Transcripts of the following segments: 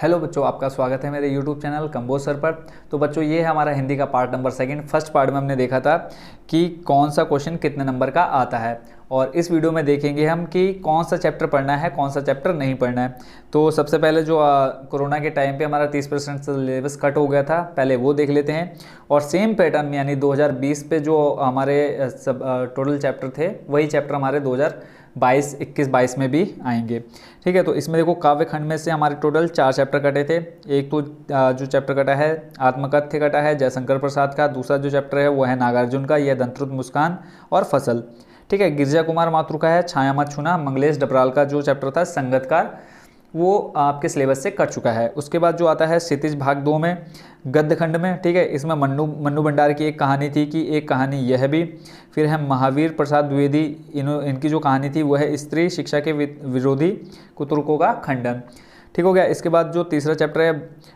Hello बच्चों, आपका स्वागत है मेरे यूट्यूब चैनल कंबोज सर पर। तो बच्चों, ये है हमारा हिंदी का part number second. First part में हमने देखा था कि कौन सा क्वेश्चन कितने नंबर का आता है, और इस वीडियो में देखेंगे हम कि कौन सा चैप्टर पढ़ना है, कौन सा चैप्टर नहीं पढ़ना है। तो सबसे पहले जो कोरोना के टाइम पे हमारा 30% सिलेबस कट हो गया था, पहले वो देख लेते हैं। और सेम पैटर्न यानी 2020 पे जो हमारे सब टोटल चैप्टर थे, वही चैप्टर हमारे 2022, 21-22 में भी आएंगे। ठीक है, तो इसमें देखो काव्य खंड में से हमारे टोटल 4 चैप्टर कटे थे। एक तो जो चैप्टर कटा है आत्मकथ्य कटा है जयशंकर प्रसाद का। दूसरा जो चैप्टर है वो है नागार्जुन का, यह दंतरुत मुस्कान और फसल। ठीक है, गिरजा कुमार माथुर का है छाया मत छूना। मंगलेश डबराल का जो चैप्टर था संगतकार, वो आपके सिलेबस से कट चुका है। उसके बाद जो आता है क्षितिज भाग 2 में गद्य खंड में, ठीक है, इसमें मन्नू भंडार की एक कहानी थी कि एक कहानी यह भी। फिर है महावीर प्रसाद द्विवेदी, इनकी जो कहानी थी वो है स्त्री शिक्षा के विरोधी कुतुर्कों का खंडन। ठीक हो गया। इसके बाद जो तीसरा चैप्टर है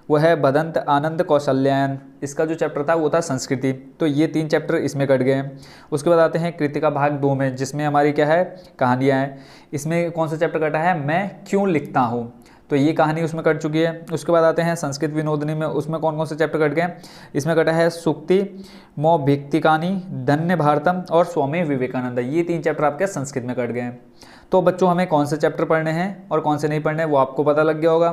वो है बदंत आनंद कौशल्यायन। इसका जो चैप्टर था वो था संस्कृति। तो ये 3 चैप्टर इसमें कट गए हैं। उसके बाद आते हैं कृतिका भाग 2 में, जिसमें हमारी क्या है, कहानियाँ हैं। इसमें कौन सा चैप्टर कटा है, मैं क्यों लिखता हूँ, तो ये कहानी उसमें कट चुकी है। उसके बाद आते हैं संस्कृत विनोदनी में, उसमें कौन कौन से चैप्टर कट गए, इसमें कटा है सुक्ति, मौभिक्तिकानी, धन्य भारतम और स्वामी विवेकानंद। ये 3 चैप्टर आपके संस्कृत में कट गए हैं। तो बच्चों, हमें कौन से चैप्टर पढ़ने हैं और कौन से नहीं पढ़ने हैं वो आपको पता लग गया होगा।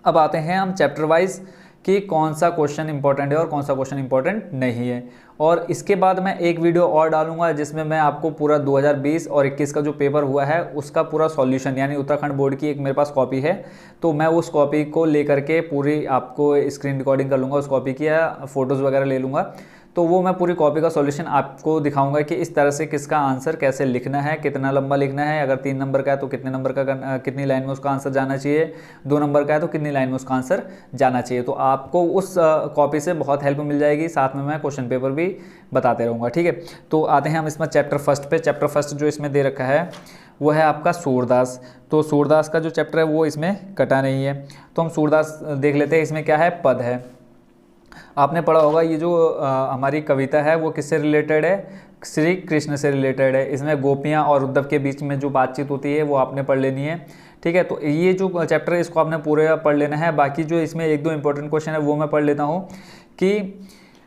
अब आते हैं हम चैप्टर वाइज कि कौन सा क्वेश्चन इंपॉर्टेंट है और कौन सा क्वेश्चन इंपॉर्टेंट नहीं है। और इसके बाद मैं एक वीडियो और डालूंगा जिसमें मैं आपको पूरा 2020 और 21 का जो पेपर हुआ है उसका पूरा सॉल्यूशन, यानी उत्तराखंड बोर्ड की एक मेरे पास कॉपी है, तो मैं उस कॉपी को लेकर के पूरी आपको स्क्रीन रिकॉर्डिंग कर लूँगा उस कॉपी की, या फोटोज़ वगैरह ले लूँगा। तो वो मैं पूरी कॉपी का सॉल्यूशन आपको दिखाऊंगा कि इस तरह से किसका आंसर कैसे लिखना है, कितना लंबा लिखना है। अगर 3 नंबर का है तो कितने नंबर का कितनी लाइन में उसका आंसर जाना चाहिए, 2 नंबर का है तो कितनी लाइन में उसका आंसर जाना चाहिए। तो आपको उस कॉपी से बहुत हेल्प मिल जाएगी। साथ में मैं क्वेश्चन पेपर भी बताते रहूँगा। ठीक है, तो आते हैं हम इसमें चैप्टर फर्स्ट पे। चैप्टर फर्स्ट जो इसमें दे रखा है वो है आपका सूरदास। तो सूरदास का जो चैप्टर है वो इसमें कटा नहीं है, तो हम सूरदास देख लेते हैं। इसमें क्या है, पद है। आपने पढ़ा होगा ये जो हमारी कविता है वो किससे रिलेटेड है, श्री कृष्ण से रिलेटेड है। इसमें गोपियाँ और उद्धव के बीच में जो बातचीत होती है वो आपने पढ़ लेनी है। ठीक है, तो ये जो चैप्टर है इसको आपने पूरे पढ़ लेना है। बाकी जो इसमें 1-2 इंपॉर्टेंट क्वेश्चन है वो मैं पढ़ लेता हूँ कि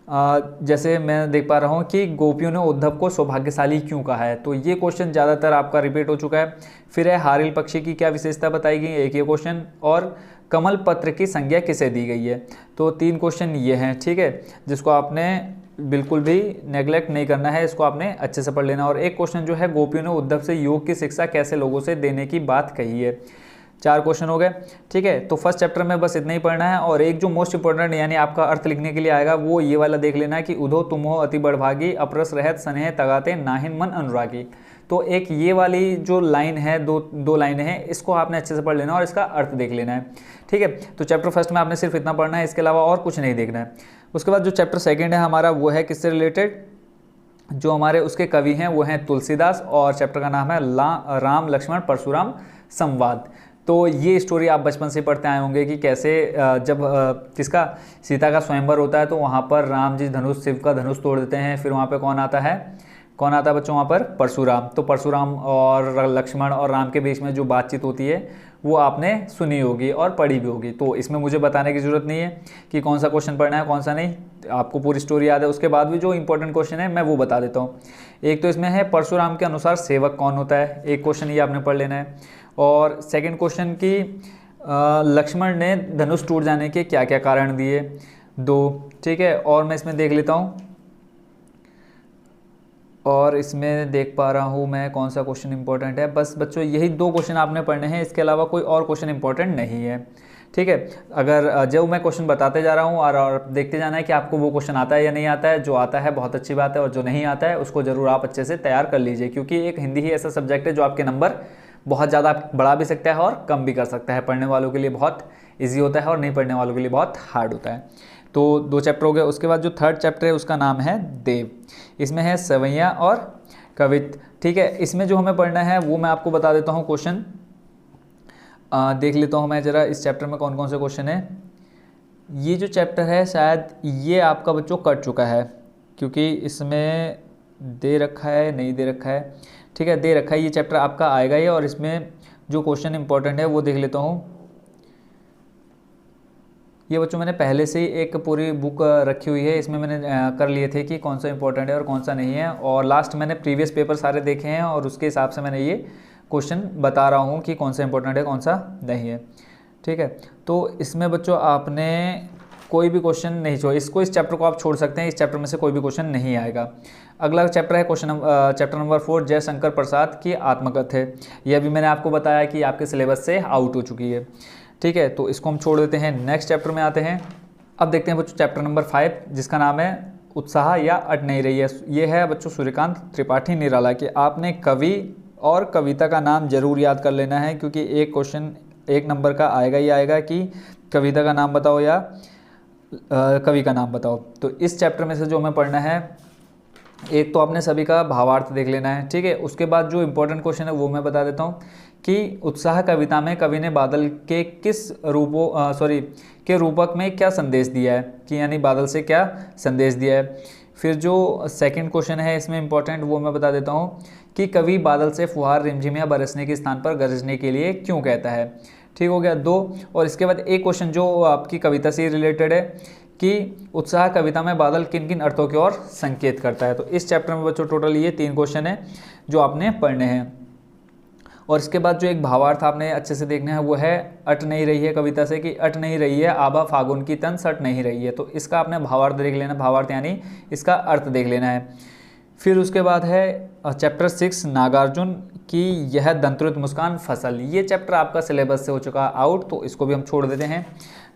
जैसे मैं देख पा रहा हूँ कि गोपियों ने उद्धव को सौभाग्यशाली क्यों कहा है, तो ये क्वेश्चन ज़्यादातर आपका रिपीट हो चुका है। फिर है हारिल पक्षी की क्या विशेषता बताई गई, एक ये क्वेश्चन। और कमल पत्र की संज्ञा किसे दी गई है, तो 3 क्वेश्चन ये हैं। ठीक है, जिसको आपने बिल्कुल भी नेग्लेक्ट नहीं करना है, इसको आपने अच्छे से पढ़ लेना। और एक क्वेश्चन जो है, गोपियों ने उद्धव से योग की शिक्षा कैसे लोगों से देने की बात कही है। 4 क्वेश्चन हो गए। ठीक है, तो फर्स्ट चैप्टर में बस इतना ही पढ़ना है। और एक जो मोस्ट इंपॉर्टेंट यानी आपका अर्थ लिखने के लिए आएगा वो ये वाला देख लेना है कि उधो तुम हो अति बड़भागी, अपरस रहत स्नेह तगाते नाहिन मन अनुरागी। तो एक ये वाली जो लाइन है, दो लाइनें हैं, इसको आपने अच्छे से पढ़ लेना और इसका अर्थ देख लेना है। ठीक है, तो चैप्टर फर्स्ट में आपने सिर्फ इतना पढ़ना है, इसके अलावा और कुछ नहीं देखना है। उसके बाद जो चैप्टर सेकेंड है हमारा वो है किससे रिलेटेड, जो हमारे उसके कवि हैं वो हैं तुलसीदास, और चैप्टर का नाम है राम लक्ष्मण परशुराम संवाद। तो ये स्टोरी आप बचपन से पढ़ते आए होंगे कि कैसे जब किसका, सीता का स्वयंवर होता है तो वहाँ पर राम जी धनुष, शिव का धनुष तोड़ देते हैं। फिर वहाँ पे कौन आता है बच्चों, वहाँ पर परशुराम। तो परशुराम और लक्ष्मण और राम के बीच में जो बातचीत होती है वो आपने सुनी होगी और पढ़ी भी होगी। तो इसमें मुझे बताने की ज़रूरत नहीं है कि कौन सा क्वेश्चन पढ़ना है कौन सा नहीं, आपको पूरी स्टोरी याद है। उसके बाद भी जो इंपॉर्टेंट क्वेश्चन है मैं वो बता देता हूँ। एक तो इसमें है परशुराम के अनुसार सेवक कौन होता है, एक क्वेश्चन ये आपने पढ़ लेना है। और सेकंड क्वेश्चन की लक्ष्मण ने धनुष टूट जाने के क्या क्या कारण दिए, 2। ठीक है, और मैं इसमें देख लेता हूँ, और इसमें देख पा रहा हूँ मैं कौन सा क्वेश्चन इंपॉर्टेंट है। बस बच्चों यही 2 क्वेश्चन आपने पढ़ने हैं, इसके अलावा कोई और क्वेश्चन इंपॉर्टेंट नहीं है। ठीक है, अगर जब मैं क्वेश्चन बताते जा रहा हूँ और देखते जाना है कि आपको वो क्वेश्चन आता है या नहीं आता है। जो आता है बहुत अच्छी बात है, और जो नहीं आता है उसको ज़रूर आप अच्छे से तैयार कर लीजिए, क्योंकि एक हिंदी ही ऐसा सब्जेक्ट है जो आपके नंबर बहुत ज़्यादा बढ़ा भी सकता है और कम भी कर सकता है। पढ़ने वालों के लिए बहुत ईजी होता है और नहीं पढ़ने वालों के लिए बहुत हार्ड होता है। तो 2 चैप्टर हो गए। उसके बाद जो थर्ड चैप्टर है उसका नाम है देव। इसमें है सवैया और कवित। ठीक है, इसमें जो हमें पढ़ना है वो मैं आपको बता देता हूँ क्वेश्चन। देख लेता हूँ मैं ज़रा इस चैप्टर में कौन कौन से क्वेश्चन है। ये जो चैप्टर है शायद ये आपका बच्चों कट चुका है, क्योंकि इसमें दे रखा है, नहीं दे रखा है। ठीक है, दे रखा है, ये चैप्टर आपका आएगा ही। और इसमें जो क्वेश्चन इंपॉर्टेंट है वो देख लेता हूँ। ये बच्चों मैंने पहले से ही एक पूरी बुक रखी हुई है, इसमें मैंने कर लिए थे कि कौन सा इंपॉर्टेंट है और कौन सा नहीं है, और लास्ट मैंने प्रीवियस पेपर सारे देखे हैं और उसके हिसाब से मैंने ये क्वेश्चन बता रहा हूँ कि कौन सा इंपॉर्टेंट है कौन सा नहीं है। ठीक है, तो इसमें बच्चों आपने कोई भी क्वेश्चन नहीं छोड़ा, इस चैप्टर को आप छोड़ सकते हैं, इस चैप्टर में से कोई भी क्वेश्चन नहीं आएगा। अगला चैप्टर है चैप्टर नंबर 4 जयशंकर प्रसाद की आत्मकथा है। यह भी मैंने आपको बताया कि आपके सिलेबस से आउट हो चुकी है। ठीक है, तो इसको हम छोड़ देते हैं, नेक्स्ट चैप्टर में आते हैं। अब देखते हैं बच्चों चैप्टर नंबर 5 जिसका नाम है उत्साह या अट नहीं रही है। ये है बच्चों सूर्यकांत त्रिपाठी निराला के। आपने कवि और कविता का नाम जरूर याद कर लेना है, क्योंकि एक क्वेश्चन 1 नंबर का आएगा ही आएगा कि कविता का नाम बताओ या कवि का नाम बताओ। तो इस चैप्टर में से जो हमें पढ़ना है, एक तो आपने सभी का भावार्थ देख लेना है। ठीक है, उसके बाद जो इंपॉर्टेंट क्वेश्चन है वो मैं बता देता हूँ कि उत्साह कविता में कवि ने बादल के किस के रूपक में क्या संदेश दिया है, कि यानी बादल से क्या संदेश दिया है। फिर जो सेकंड क्वेश्चन है इसमें इंपॉर्टेंट, वो मैं बता देता हूँ कि कवि बादल से फुहार रिमझिम या बरसने के स्थान पर गरजने के लिए क्यों कहता है। ठीक हो गया 2। और इसके बाद एक क्वेश्चन जो आपकी कविता से रिलेटेड है कि उत्साह कविता में बादल किन किन अर्थों की ओर संकेत करता है। तो इस चैप्टर में बच्चों टोटल ये 3 क्वेश्चन है जो आपने पढ़ने हैं। और इसके बाद जो एक भावार्थ आपने अच्छे से देखना है वो है अट नहीं रही है कविता से, कि अट नहीं रही है आबा फागुन की तन सट नहीं रही है। तो इसका आपने भावार्थ देख लेना, भावार्थ यानी इसका अर्थ देख लेना है। फिर उसके बाद है चैप्टर 6 नागार्जुन की यह दंतरुत मुस्कान फसल। ये चैप्टर आपका सिलेबस से हो चुका आउट, तो इसको भी हम छोड़ देते हैं।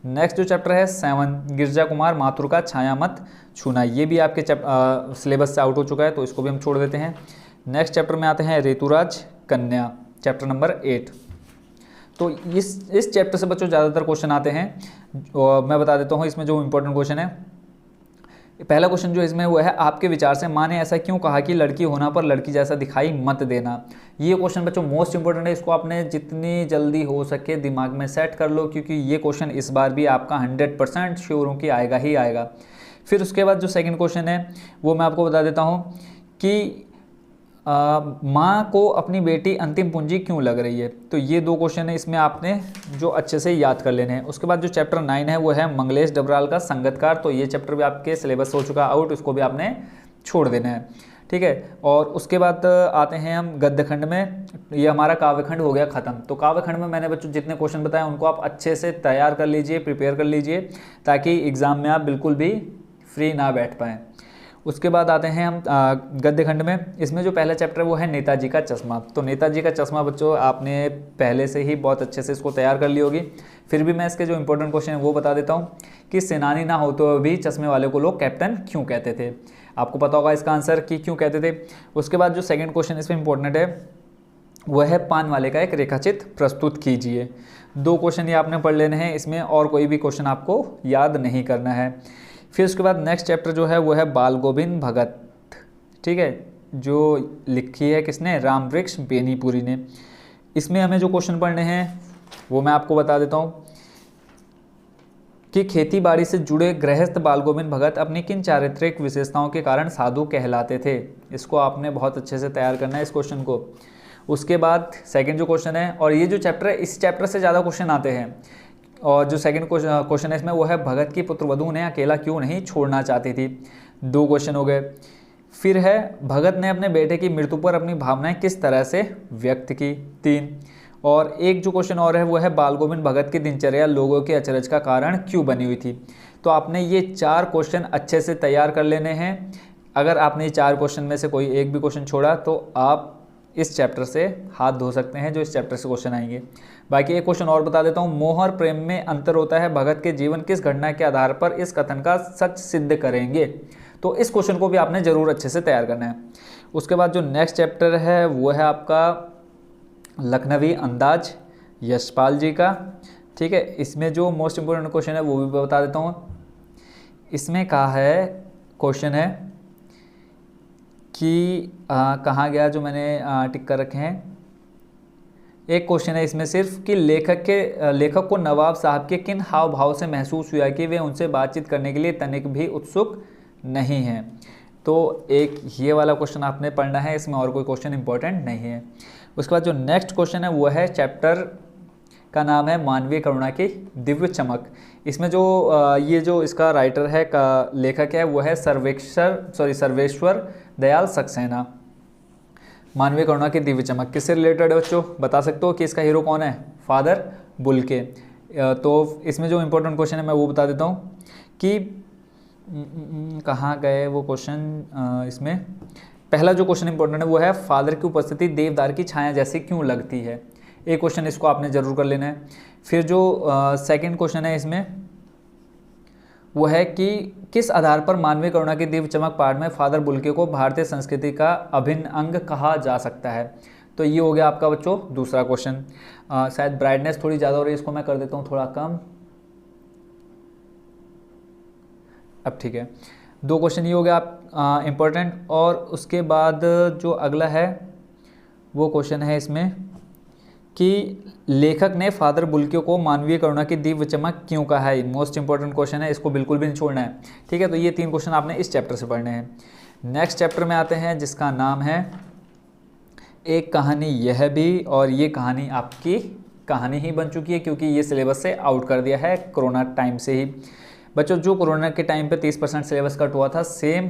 नेक्स्ट जो चैप्टर है 7 गिरजा कुमार माथुर का छाया मत छूना। ये भी आपके सिलेबस से आउट हो चुका है, तो इसको भी हम छोड़ देते हैं। नेक्स्ट चैप्टर में आते हैं ऋतुराज कन्या, चैप्टर नंबर 8। तो इस चैप्टर से बच्चों ज़्यादातर क्वेश्चन आते हैं, और मैं बता देता हूँ इसमें जो इंपॉर्टेंट क्वेश्चन है। पहला क्वेश्चन जो इसमें वो है आपके विचार से माँ ने ऐसा क्यों कहा कि लड़की होना पर लड़की जैसा दिखाई मत देना। ये क्वेश्चन बच्चों मोस्ट इंपॉर्टेंट है, इसको आपने जितनी जल्दी हो सके दिमाग में सेट कर लो, क्योंकि ये क्वेश्चन इस बार भी आपका 100% श्योर हूँ कि आएगा ही आएगा। फिर उसके बाद जो सेकंड क्वेश्चन है वो मैं आपको बता देता हूँ कि माँ को अपनी बेटी अंतिम पूंजी क्यों लग रही है। तो ये 2 क्वेश्चन है, इसमें आपने जो अच्छे से याद कर लेने हैं। उसके बाद जो चैप्टर 9 है वो है मंगलेश डबराल का संगतकार। तो ये चैप्टर भी आपके सिलेबस हो चुका आउट, इसको भी आपने छोड़ देना है। ठीक है, और उसके बाद आते हैं हम गद्य खंड में। ये हमारा काव्यखंड हो गया ख़त्म। तो काव्यखंड में मैंने बच्चों जितने क्वेश्चन बताए उनको आप अच्छे से तैयार कर लीजिए, प्रिपेयर कर लीजिए, ताकि एग्ज़ाम में आप बिल्कुल भी फ्री ना बैठ पाएँ। उसके बाद आते हैं हम गद्य खंड में। इसमें जो पहला चैप्टर है वो है नेताजी का चश्मा। तो नेताजी का चश्मा बच्चों आपने पहले से ही बहुत अच्छे से इसको तैयार कर ली होगी। फिर भी मैं इसके जो इंपॉर्टेंट क्वेश्चन है वो बता देता हूँ कि सेनानी ना होते हुए भी चश्मे वाले को लोग कैप्टन क्यों कहते थे। आपको पता होगा इसका आंसर कि क्यों कहते थे। उसके बाद जो सेकेंड क्वेश्चन इसमें इंपॉर्टेंट है वो है पान वाले का एक रेखाचित्र प्रस्तुत कीजिए। 2 क्वेश्चन ये आपने पढ़ लेने हैं, इसमें और कोई भी क्वेश्चन आपको याद नहीं करना है। फिर उसके बाद नेक्स्ट चैप्टर जो है वो है बाल गोविंद भगत। ठीक है, जो लिखी है किसने, रामवृक्ष बेनीपुरी ने। इसमें हमें जो क्वेश्चन पढ़ने हैं वो मैं आपको बता देता हूँ कि खेती बाड़ी से जुड़े गृहस्थ बाल गोविंद भगत अपनी किन चारित्रिक विशेषताओं के कारण साधु कहलाते थे। इसको आपने बहुत अच्छे से तैयार करना है इस क्वेश्चन को। उसके बाद सेकंड जो क्वेश्चन है, और ये जो चैप्टर है इस चैप्टर से ज़्यादा क्वेश्चन आते हैं, और जो सेकंड क्वेश्चन है इसमें वो है भगत की पुत्रवधू ने अकेला क्यों नहीं छोड़ना चाहती थी। 2 क्वेश्चन हो गए। फिर है भगत ने अपने बेटे की मृत्यु पर अपनी भावनाएं किस तरह से व्यक्त की। 3। और एक जो क्वेश्चन और है वो है बाल गोविंद भगत की दिनचर्या लोगों के अचरज का कारण क्यों बनी हुई थी। तो आपने ये 4 क्वेश्चन अच्छे से तैयार कर लेने हैं। अगर आपने ये 4 क्वेश्चन में से कोई एक भी क्वेश्चन छोड़ा तो आप इस चैप्टर से हाथ धो सकते हैं, जो इस चैप्टर से क्वेश्चन आएंगे। बाकी एक क्वेश्चन और बता देता हूँ, मोह और प्रेम में अंतर होता है, भगत के जीवन किस घटना के आधार पर इस कथन का सच सिद्ध करेंगे। तो इस क्वेश्चन को भी आपने जरूर अच्छे से तैयार करना है। उसके बाद जो नेक्स्ट चैप्टर है वो है आपका लखनवी अंदाज यशपाल जी का। ठीक है, इसमें जो मोस्ट इंपोर्टेंट क्वेश्चन है वो भी बता देता हूँ। इसमें कहा है क्वेश्चन है कि कहाँ गया जो मैंने टिक कर रखे हैं। एक क्वेश्चन है इसमें सिर्फ कि लेखक को नवाब साहब के किन हाव भाव से महसूस हुआ कि वे उनसे बातचीत करने के लिए तनिक भी उत्सुक नहीं हैं। तो एक ये वाला क्वेश्चन आपने पढ़ना है, इसमें और कोई क्वेश्चन इंपॉर्टेंट नहीं है। उसके बाद जो नेक्स्ट क्वेश्चन है वो है चैप्टर का नाम है मानवीय करुणा की दिव्य चमक। इसमें जो ये जो इसका राइटर है का लेखक है वो है सर्वेश्वर दयाल सक्सेना। मानवीय करुणा की दिव्य चमक किससे रिलेटेड है बच्चों, बता सकते हो कि इसका हीरो कौन है, फादर बुल्के। तो इसमें जो इम्पोर्टेंट क्वेश्चन है मैं वो बता देता हूँ कि कहाँ गए वो क्वेश्चन। इसमें पहला जो क्वेश्चन इंपॉर्टेंट है वो है फादर की उपस्थिति देवदार की छाया जैसी क्यों लगती है। एक क्वेश्चन इसको आपने जरूर कर लेना है। फिर जो सेकंड क्वेश्चन है इसमें वो है कि किस आधार पर मानवीय करुणा की दिव्य चमक पाठ में फादर बुल्के को भारतीय संस्कृति का अभिन्न अंग कहा जा सकता है। तो ये हो गया आपका बच्चों दूसरा क्वेश्चन। शायद ब्राइटनेस थोड़ी ज़्यादा हो रही है, इसको मैं कर देता हूँ थोड़ा कम। अब ठीक है, दो क्वेश्चन ये हो गया आप इम्पोर्टेंट। और उसके बाद जो अगला है वो क्वेश्चन है इसमें कि लेखक ने फादर बुल्के को मानवीय करुणा की दिव्य चमक क्यों कहा है। मोस्ट इंपॉर्टेंट क्वेश्चन है, इसको बिल्कुल भी नहीं छोड़ना है। ठीक है, तो ये 3 क्वेश्चन आपने इस चैप्टर से पढ़ने हैं। नेक्स्ट चैप्टर में आते हैं जिसका नाम है एक कहानी यह भी। और ये कहानी आपकी कहानी ही बन चुकी है क्योंकि ये सिलेबस से आउट कर दिया है कोरोना टाइम से ही। बच्चों जो कोरोना के टाइम पे 30% सिलेबस कट हुआ था, सेम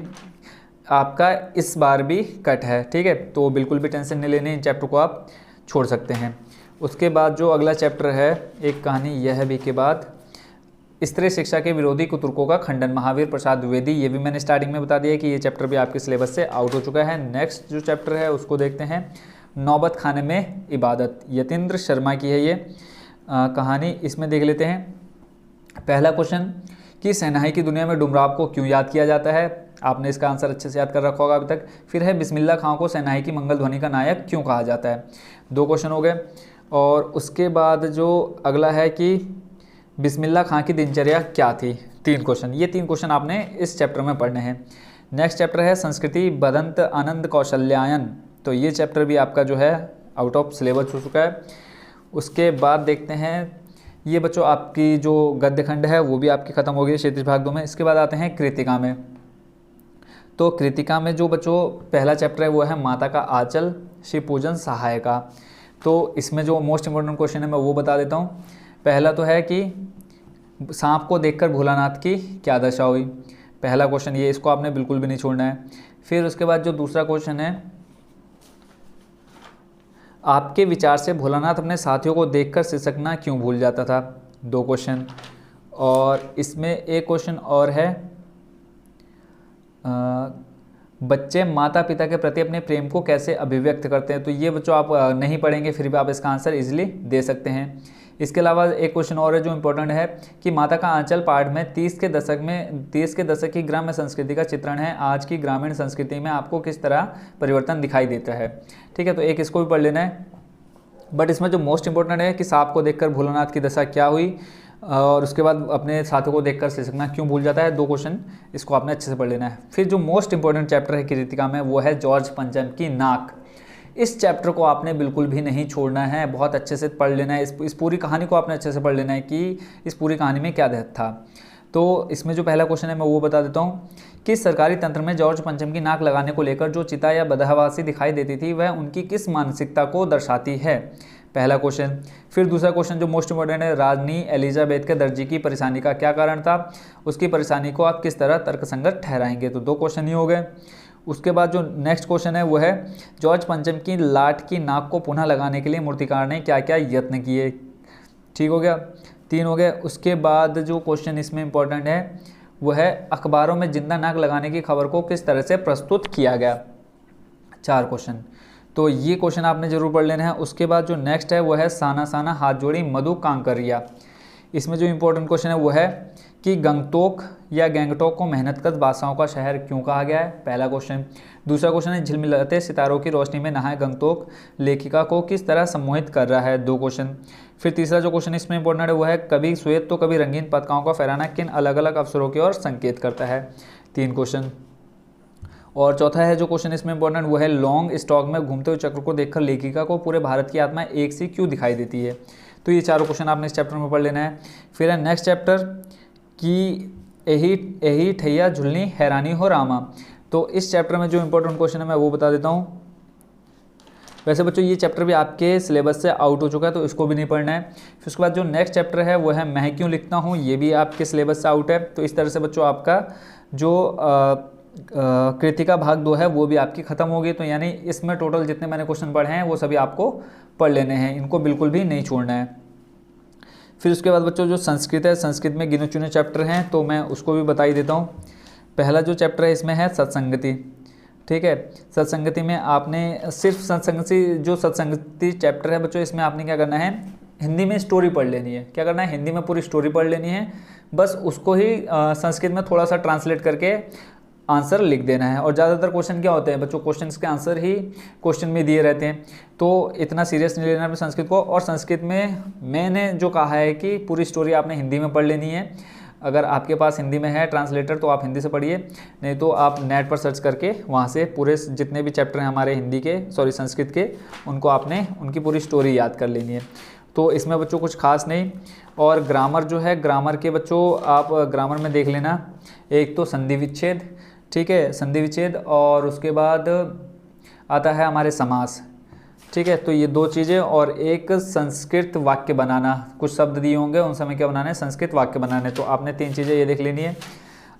आपका इस बार भी कट है। ठीक है, तो बिल्कुल भी टेंशन नहीं लेनी, इन चैप्टर को आप छोड़ सकते हैं। उसके बाद जो अगला चैप्टर है एक कहानी यह भी के बाद स्त्री शिक्षा के विरोधी कुतर्कों का खंडन, महावीर प्रसाद द्विवेदी। ये भी मैंने स्टार्टिंग में बता दिया कि ये चैप्टर भी आपके सिलेबस से आउट हो चुका है। नेक्स्ट जो चैप्टर है उसको देखते हैं, नौबत खाने में इबादत, यतीन्द्र शर्मा की है ये कहानी। इसमें देख लेते हैं पहला क्वेश्चन कि शहनाई की दुनिया में डुमराव को क्यों याद किया जाता है। आपने इसका आंसर अच्छे से याद कर रखा होगा अभी तक। फिर है बिस्मिल्लाह खां को शहनाई की मंगल ध्वनि का नायक क्यों कहा जाता है। 2 क्वेश्चन हो गए। और उसके बाद जो अगला है कि बिस्मिल्लाह खां की दिनचर्या क्या थी, 3 क्वेश्चन। ये 3 क्वेश्चन आपने इस चैप्टर में पढ़ने हैं। नेक्स्ट चैप्टर है संस्कृति बदंत आनंद कौशल्यायन। तो ये चैप्टर भी आपका जो है आउट ऑफ सिलेबस हो चुका है। उसके बाद देखते हैं ये बच्चों आपकी जो गद्य खंड है वो भी आपकी ख़त्म हो गई क्षैतिज भाग 2 में। इसके बाद आते हैं कृतिका में। तो कृतिका में जो बच्चों पहला चैप्टर है वो है माता का आंचल शिव पूजन सहायिका। तो इसमें जो मोस्ट इम्पोर्टेंट क्वेश्चन है मैं वो बता देता हूँ। पहला तो है कि सांप को देखकर भोलानाथ की क्या दशा हुई, पहला क्वेश्चन ये, इसको आपने बिल्कुल भी नहीं छोड़ना है। फिर उसके बाद जो दूसरा क्वेश्चन है, आपके विचार से भोलानाथ अपने साथियों को देखकर सिसकना क्यों भूल जाता था, 2 क्वेश्चन। और इसमें एक क्वेश्चन और है, बच्चे माता पिता के प्रति अपने प्रेम को कैसे अभिव्यक्त करते हैं। तो ये बच्चों आप नहीं पढ़ेंगे फिर भी आप इसका आंसर इजीली दे सकते हैं। इसके अलावा एक क्वेश्चन और है जो इम्पोर्टेंट है कि माता का आंचल पाठ में 30 के दशक की ग्राम्य संस्कृति का चित्रण है। आज की ग्रामीण संस्कृति में आपको किस तरह परिवर्तन दिखाई देता है। ठीक है, तो एक इसको भी पढ़ लेना है। बट इसमें जो मोस्ट इंपॉर्टेंट है कि सांप को देखकर भोलानाथ की दशा क्या हुई, और उसके बाद अपने साथियों को देखकर सिसकना क्यों भूल जाता है, 2 क्वेश्चन इसको आपने अच्छे से पढ़ लेना है। फिर जो मोस्ट इंपॉर्टेंट चैप्टर है कृतिका में वो है जॉर्ज पंचम की नाक। इस चैप्टर को आपने बिल्कुल भी नहीं छोड़ना है, बहुत अच्छे से पढ़ लेना है। इस पूरी कहानी को आपने अच्छे से पढ़ लेना है कि इस पूरी कहानी में क्या दहत था। तो इसमें जो पहला क्वेश्चन है मैं वो बता देता हूँ कि सरकारी तंत्र में जॉर्ज पंचम की नाक लगाने को लेकर जो चिता या बदहवासी दिखाई देती थी वह उनकी किस मानसिकता को दर्शाती है, पहला क्वेश्चन। फिर दूसरा क्वेश्चन जो मोस्ट इंपॉर्टेंट है, रानी एलिजाबेथ के दर्जी की परेशानी का क्या कारण था, उसकी परेशानी को आप किस तरह तर्कसंगत ठहराएंगे। तो 2 क्वेश्चन ही हो गए। उसके बाद जो नेक्स्ट क्वेश्चन है वो है जॉर्ज पंचम की लाट की नाक को पुनः लगाने के लिए मूर्तिकार ने क्या क्या यत्न किए, ठीक हो गया, 3 हो गए। उसके बाद जो क्वेश्चन इसमें इंपॉर्टेंट है वो है अखबारों में जिंदा नाक लगाने की खबर को किस तरह से प्रस्तुत किया गया, 4 क्वेश्चन। तो ये क्वेश्चन आपने जरूर पढ़ लेना है। उसके बाद जो नेक्स्ट है वो है साना साना हाथ जोड़ी मधु कांकरिया। इसमें जो इंपॉर्टेंट क्वेश्चन है वो है कि गंगटोक या गैंगटोक को मेहनतकश बादशाहों का शहर क्यों कहा गया है, पहला क्वेश्चन। दूसरा क्वेश्चन है झिलमिलाते सितारों की रोशनी में नहाए गंगटोक लेखिका को किस तरह सम्मोहित कर रहा है, 2 क्वेश्चन। फिर तीसरा जो क्वेश्चन इसमें इंपॉर्टेंट है वो है कभी श्वेत तो कभी रंगीन पताकाओं का फहराना किन अलग अलग अवसरों की ओर संकेत करता है, 3 क्वेश्चन। और चौथा है जो क्वेश्चन इसमें इंपॉर्टेंट वो है लॉन्ग स्टॉक में घूमते हुए चक्र को देखकर लेखिका को पूरे भारत की आत्मा एक सी क्यों दिखाई देती है। तो ये 4 क्वेश्चन आपने इस चैप्टर में पढ़ लेना है। फिर है नेक्स्ट चैप्टर कि यही ठैया झुलनी हैरानी हो रामा। तो इस चैप्टर में जो इंपॉर्टेंट क्वेश्चन है मैं वो बता देता हूँ वैसे बच्चों ये चैप्टर भी आपके सिलेबस से आउट हो चुका है, तो इसको भी नहीं पढ़ना है। फिर उसके बाद जो नेक्स्ट चैप्टर है वो है मैं क्यों लिखता हूँ, ये भी आपके सिलेबस से आउट है। तो इस तरह से बच्चों आपका जो कृतिका भाग 2 है वो भी आपकी ख़त्म होगी। तो यानी इसमें टोटल जितने मैंने क्वेश्चन पढ़े हैं वो सभी आपको पढ़ लेने हैं, इनको बिल्कुल भी नहीं छोड़ना है। फिर उसके बाद बच्चों जो संस्कृत है, संस्कृत में गिने चुने चैप्टर हैं, तो मैं उसको भी बता ही देता हूँ। पहला जो चैप्टर है इसमें है सत्संगति, ठीक है। सत्संगति में आपने सिर्फ सत्संगति चैप्टर है बच्चों, इसमें आपने क्या करना है, हिंदी में स्टोरी पढ़ लेनी है। क्या करना है, हिंदी में पूरी स्टोरी पढ़ लेनी है, बस उसको ही संस्कृत में थोड़ा सा ट्रांसलेट करके आंसर लिख देना है। और ज़्यादातर क्वेश्चन क्या होते हैं बच्चों, क्वेश्चन के आंसर ही क्वेश्चन में दिए रहते हैं, तो इतना सीरियस नहीं लेना है संस्कृत को। और संस्कृत में मैंने जो कहा है कि पूरी स्टोरी आपने हिंदी में पढ़ लेनी है। अगर आपके पास हिंदी में है ट्रांसलेटर तो आप हिंदी से पढ़िए, नहीं तो आप नेट पर सर्च करके वहाँ से पूरे जितने भी चैप्टर हैं हमारे संस्कृत के, उनको आपने उनकी पूरी स्टोरी याद कर लेनी है। तो इसमें बच्चों कुछ खास नहीं। और ग्रामर जो है, ग्रामर के बच्चों आप ग्रामर में देख लेना, एक तो संधि विच्छेद, ठीक है, संधि विच्छेद, और उसके बाद आता है हमारे समास, ठीक है। तो ये 2 चीज़ें, और एक संस्कृत वाक्य बनाना, कुछ शब्द दिए होंगे उन समय क्या बनाना है, संस्कृत वाक्य बनाने। तो आपने 3 चीज़ें ये देख लेनी है।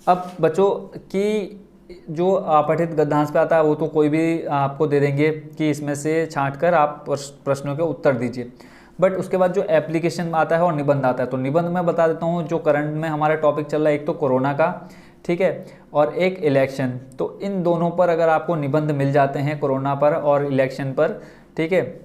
अब बच्चों की जो पठित गद्यांश पे आता है वो तो कोई भी आपको दे देंगे कि इसमें से छांट कर आप प्रश्नों के उत्तर दीजिए, बट उसके बाद जो एप्लीकेशन आता है और निबंध आता है, तो निबंध में बता देता हूँ जो करंट में हमारा टॉपिक चल रहा है, एक तो कोरोना का, ठीक है, और एक इलेक्शन। तो इन दोनों पर अगर आपको निबंध मिल जाते हैं, कोरोना पर और इलेक्शन पर, ठीक है।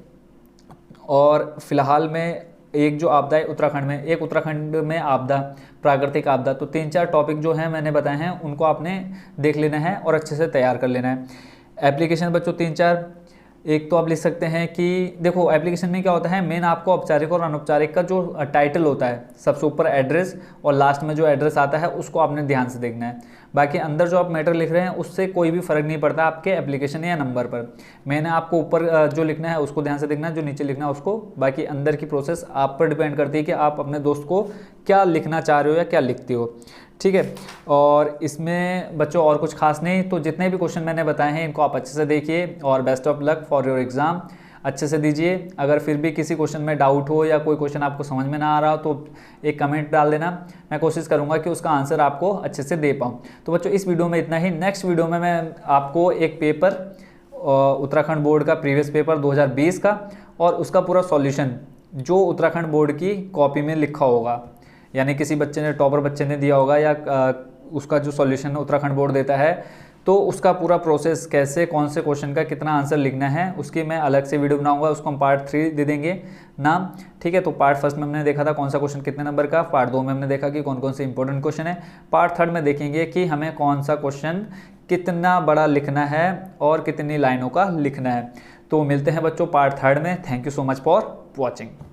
और फिलहाल में एक जो आपदा है उत्तराखंड में, एक उत्तराखंड में आपदा, प्राकृतिक आपदा, तो 3-4 टॉपिक जो हैं मैंने बताए हैं उनको आपने देख लेना है और अच्छे से तैयार कर लेना है। एप्लीकेशन बच्चों 3-4, एक तो आप लिख सकते हैं कि देखो एप्लीकेशन में क्या होता है, मेन आपको औपचारिक और अनौपचारिक का जो टाइटल होता है, सबसे ऊपर एड्रेस और लास्ट में जो एड्रेस आता है उसको आपने ध्यान से देखना है। बाकी अंदर जो आप मैटर लिख रहे हैं उससे कोई भी फ़र्क नहीं पड़ता आपके एप्लीकेशन या नंबर पर। मैंने आपको ऊपर जो लिखना है उसको ध्यान से देखना है, जो नीचे लिखना है उसको। बाकी अंदर की प्रोसेस आप पर डिपेंड करती है कि आप अपने दोस्त को क्या लिखना चाह रहे हो या क्या लिखते हो, ठीक है। और इसमें बच्चों और कुछ खास नहीं, तो जितने भी क्वेश्चन मैंने बताए हैं इनको आप अच्छे से देखिए और best of luck for your exam, अच्छे से दीजिए। अगर फिर भी किसी क्वेश्चन में डाउट हो या कोई क्वेश्चन आपको समझ में ना आ रहा हो तो एक कमेंट डाल देना, मैं कोशिश करूंगा कि उसका आंसर आपको अच्छे से दे पाऊँ। तो बच्चों इस वीडियो में इतना ही। नेक्स्ट वीडियो में मैं आपको एक पेपर, उत्तराखंड बोर्ड का प्रीवियस पेपर 2020 का, और उसका पूरा सॉल्यूशन जो उत्तराखंड बोर्ड की कॉपी में लिखा होगा, यानी किसी बच्चे ने, टॉपर बच्चे ने दिया होगा, या उसका जो सॉल्यूशन उत्तराखंड बोर्ड देता है, तो उसका पूरा प्रोसेस कैसे, कौन से क्वेश्चन का कितना आंसर लिखना है, उसकी मैं अलग से वीडियो बनाऊंगा। उसको हम पार्ट 3 दे देंगे नाम, ठीक है। तो पार्ट 1 में हमने देखा था कौन सा क्वेश्चन कितने नंबर का, पार्ट 2 में हमने देखा कि कौन कौन से इंपॉर्टेंट क्वेश्चन है, पार्ट 3 में देखेंगे कि हमें कौन सा क्वेश्चन कितना बड़ा लिखना है और कितनी लाइनों का लिखना है। तो मिलते हैं बच्चों पार्ट 3 में। Thank you so much for watching.